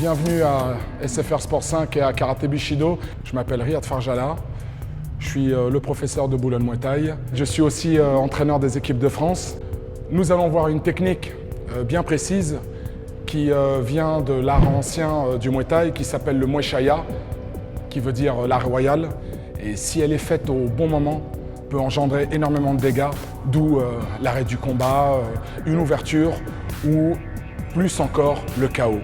bienvenue à SFR Sport 5 et à Karaté Bushido. Je m'appelle Riyad Farjala, je suis le professeur de Boulogne Muay Thai. Je suis aussi entraîneur des équipes de France. Nous allons voir une technique bien précise qui vient de l'art ancien du Muay Thai qui s'appelle le Muay Chaya, qui veut dire l'art royal. Et si elle est faite au bon moment, peut engendrer énormément de dégâts, d'où l'arrêt du combat, une ouverture ou plus encore le chaos.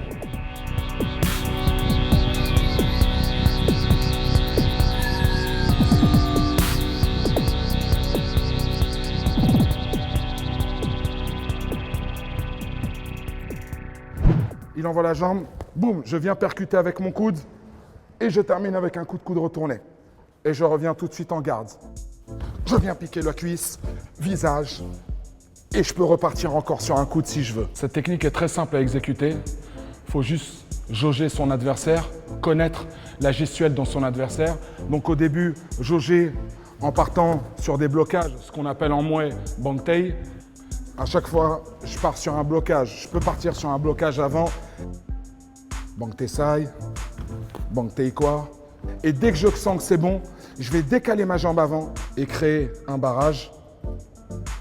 Il envoie la jambe, boum, je viens percuter avec mon coude et je termine avec un coup de coude retourné. Et je reviens tout de suite en garde. Je viens piquer la cuisse, visage, et je peux repartir encore sur un coude si je veux. Cette technique est très simple à exécuter. Il faut juste jauger son adversaire, connaître la gestuelle dans son adversaire. Donc au début, jauger en partant sur des blocages, ce qu'on appelle en Muay Bang Thai. À chaque fois, je pars sur un blocage. Je peux partir sur un blocage avant. Bang Thai Sai, Bang Thai Kwa. Et dès que je sens que c'est bon, je vais décaler ma jambe avant et créer un barrage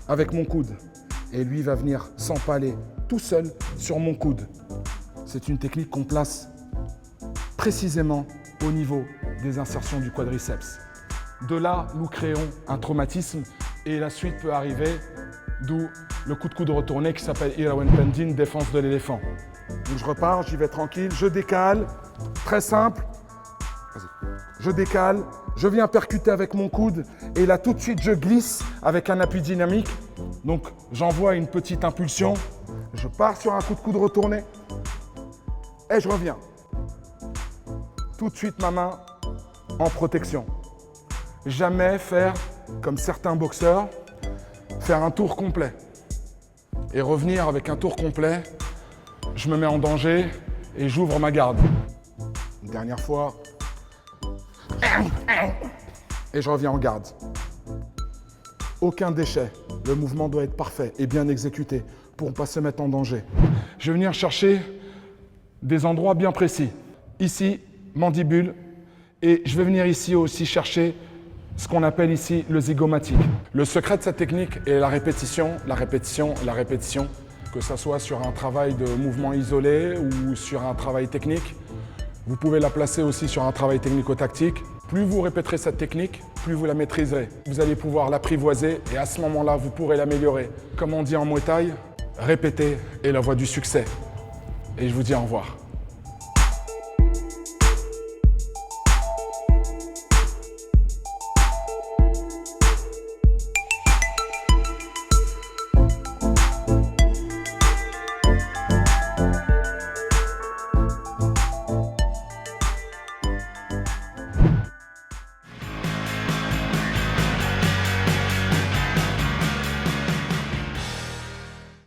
avec mon coude. Et lui va venir s'empaler tout seul sur mon coude. C'est une technique qu'on place précisément au niveau des insertions du quadriceps. De là, nous créons un traumatisme et la suite peut arriver, d'où le coup de coude retourné qui s'appelle Irawen Pendin, défense de l'éléphant. Donc je repars, j'y vais tranquille, je décale, très simple. Je décale, je viens percuter avec mon coude et là tout de suite je glisse avec un appui dynamique. Donc j'envoie une petite impulsion, je pars sur un coup de coude retourné et je reviens. Tout de suite ma main en protection. Jamais faire comme certains boxeurs, faire un tour complet. Et revenir avec un tour complet, je me mets en danger et j'ouvre ma garde. Une dernière fois. Et je reviens en garde. Aucun déchet. Le mouvement doit être parfait et bien exécuté pour ne pas se mettre en danger. Je vais venir chercher des endroits bien précis. Ici, mandibule. Et je vais venir ici aussi chercher ce qu'on appelle ici le zygomatique. Le secret de cette technique est la répétition, la répétition, la répétition. Que ce soit sur un travail de mouvement isolé ou sur un travail technique. Vous pouvez la placer aussi sur un travail technico-tactique. Plus vous répéterez cette technique, plus vous la maîtriserez. Vous allez pouvoir l'apprivoiser et à ce moment-là, vous pourrez l'améliorer. Comme on dit en Muay Thai, répéter est la voie du succès. Et je vous dis au revoir.